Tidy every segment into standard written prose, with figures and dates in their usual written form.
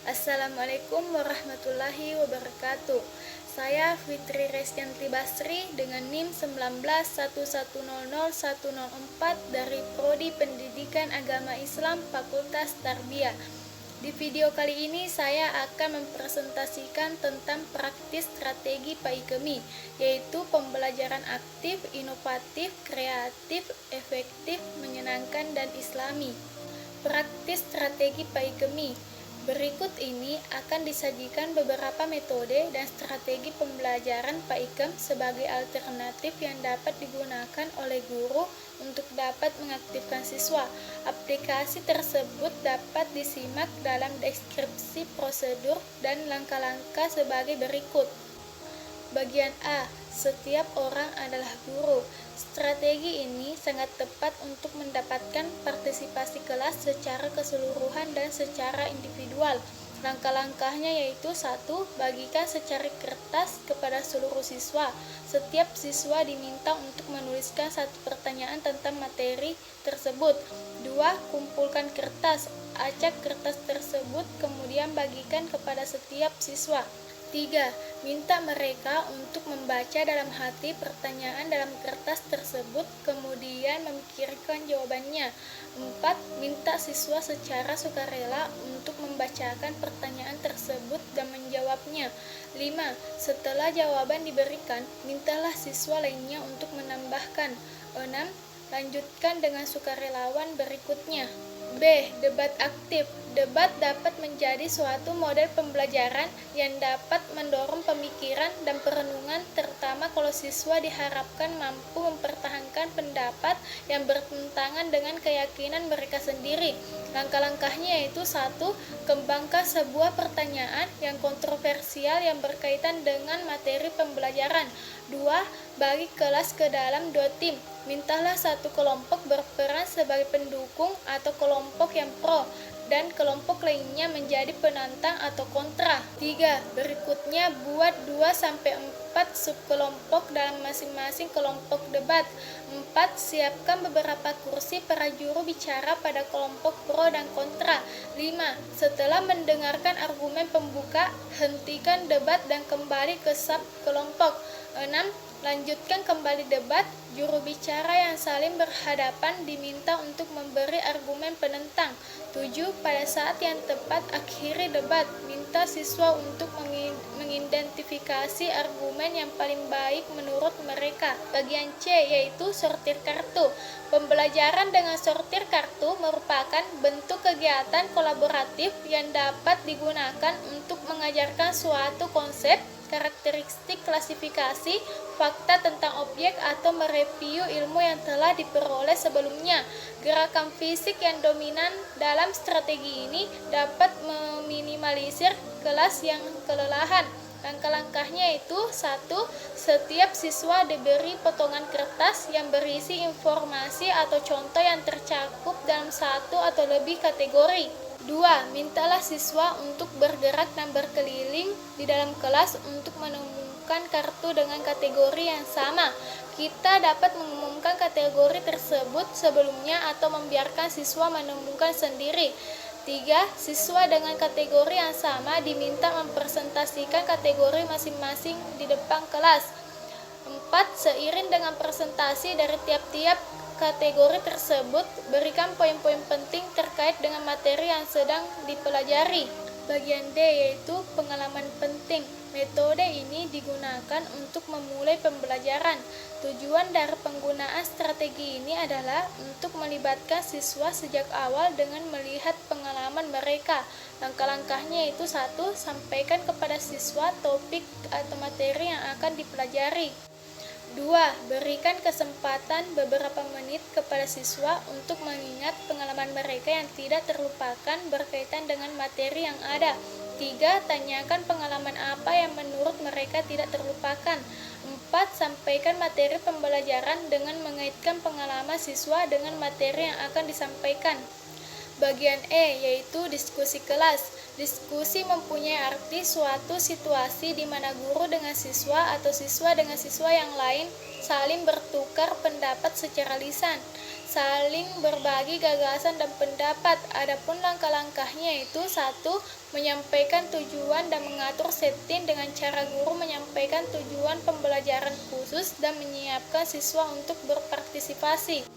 Assalamualaikum warahmatullahi wabarakatuh. Saya Fitri Resyanti Basri dengan NIM 191100104 dari Prodi Pendidikan Agama Islam Fakultas Tarbiyah. Di video kali ini saya akan mempresentasikan tentang praktis strategi PAIKEMI, yaitu pembelajaran aktif, inovatif, kreatif, efektif, menyenangkan, dan islami. Praktis strategi PAIKEMI. Berikut ini akan disajikan beberapa metode dan strategi pembelajaran PAIKEM sebagai alternatif yang dapat digunakan oleh guru untuk dapat mengaktifkan siswa. Aplikasi tersebut dapat disimak dalam deskripsi prosedur dan langkah-langkah sebagai berikut. Bagian A. Setiap orang adalah guru. Strategi ini sangat tepat untuk mendapatkan partisipasi kelas secara keseluruhan dan secara individual. Langkah-langkahnya yaitu 1. Bagikan secari kertas kepada seluruh siswa. Setiap siswa diminta untuk menuliskan satu pertanyaan tentang materi tersebut. 2. Kumpulkan kertas. Acak kertas tersebut kemudian bagikan kepada setiap siswa. 3. Minta mereka untuk membaca dalam hati pertanyaan dalam kertas tersebut, kemudian memikirkan jawabannya. 4. Minta siswa secara sukarela untuk membacakan pertanyaan tersebut dan menjawabnya. 5. Setelah jawaban diberikan, mintalah siswa lainnya untuk menambahkan. 6. Lanjutkan dengan sukarelawan berikutnya. B. Debat aktif. Debat dapat menjadi suatu model pembelajaran yang dapat mendorong pemikiran dan perenungan, terutama kalau siswa diharapkan mampu mempertahankan pendapat yang bertentangan dengan keyakinan mereka sendiri. Langkah-langkahnya yaitu 1. Kembangkan sebuah pertanyaan yang kontroversial yang berkaitan dengan materi pembelajaran. 2. Bagi kelas ke dalam 2 tim. Mintalah satu kelompok berperan sebagai pendukung atau kelompok yang pro, dan kelompok lainnya menjadi penantang atau kontra. 3. Berikutnya buat 2-4 subkelompok dalam masing-masing kelompok debat. 4. Siapkan beberapa kursi para juru bicara pada kelompok pro dan kontra. 5. Setelah mendengarkan argumen pembuka, hentikan debat dan kembali ke sub kelompok. 6. Lanjutkan kembali debat. Juru bicara yang saling berhadapan diminta untuk memberi argumen penentang. 7. Pada saat yang tepat akhiri debat. Minta siswa untuk mengidentifikasi argumen yang paling baik menurut mereka. Bagian C yaitu sortir kartu. Pembelajaran dengan sortir kartu merupakan bentuk kegiatan kolaboratif yang dapat digunakan untuk mengajarkan suatu konsep, karakteristik, klasifikasi, fakta tentang objek, atau mereview ilmu yang telah diperoleh sebelumnya. Gerakan fisik yang dominan dalam strategi ini dapat meminimalisir kelas yang kelelahan. Langkah-langkahnya yaitu 1. Setiap siswa diberi potongan kertas yang berisi informasi atau contoh yang tercakup dalam satu atau lebih kategori. 2. Mintalah siswa untuk bergerak dan berkeliling di dalam kelas untuk menemukan kartu dengan kategori yang sama. Kita dapat mengumumkan kategori tersebut sebelumnya atau membiarkan siswa menemukan sendiri. 3. Siswa dengan kategori yang sama diminta mempresentasikan kategori masing-masing di depan kelas. 4. Seiring dengan presentasi dari tiap-tiap kategori tersebut, berikan poin-poin penting terkait dengan materi yang sedang dipelajari. Bagian D yaitu pengalaman penting. Metode ini digunakan untuk memulai pembelajaran. Tujuan dari penggunaan strategi ini adalah untuk melibatkan siswa sejak awal dengan melihat pengalaman mereka. Langkah-langkahnya yaitu 1. Sampaikan kepada siswa topik atau materi yang akan dipelajari. 2. Berikan kesempatan beberapa menit kepada siswa untuk mengingat pengalaman mereka yang tidak terlupakan berkaitan dengan materi yang ada. 3. Tanyakan pengalaman apa yang menurut mereka tidak terlupakan. 4. Sampaikan materi pembelajaran dengan mengaitkan pengalaman siswa dengan materi yang akan disampaikan. Bagian E yaitu diskusi kelas. Diskusi mempunyai arti suatu situasi di mana guru dengan siswa atau siswa dengan siswa yang lain saling bertukar pendapat secara lisan, saling berbagi gagasan dan pendapat. Adapun langkah-langkahnya itu: 1. Menyampaikan tujuan dan mengatur setting dengan cara guru menyampaikan tujuan pembelajaran khusus dan menyiapkan siswa untuk berpartisipasi.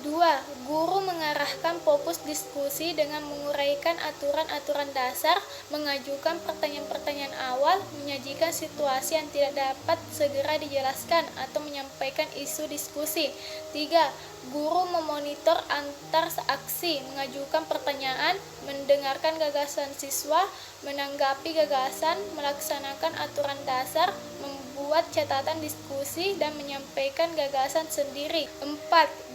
2. Guru mengarahkan fokus diskusi dengan menguraikan aturan-aturan dasar, mengajukan pertanyaan-pertanyaan awal, menyajikan situasi yang tidak dapat segera dijelaskan, atau menyampaikan isu diskusi. 3. Guru memonitor antar aksi, mengajukan pertanyaan, mendengarkan gagasan siswa, menanggapi gagasan, melaksanakan aturan dasar, membuat catatan diskusi, dan menyampaikan gagasan sendiri. 4.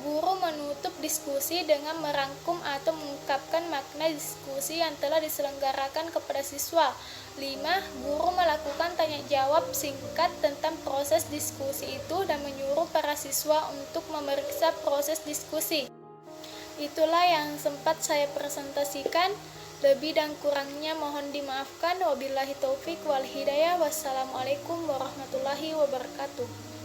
Guru menutup diskusi dengan merangkum atau mengungkapkan makna diskusi yang telah diselenggarakan kepada siswa. 5. Guru melakukan tanya jawab singkat tentang proses diskusi itu dan menyuruh para siswa untuk memeriksa proses diskusi. Itulah yang sempat saya presentasikan. Lebih dan kurangnya mohon dimaafkan. Wabillahi taufik wal hidayah. Wassalamualaikum warahmatullahi wabarakatuh.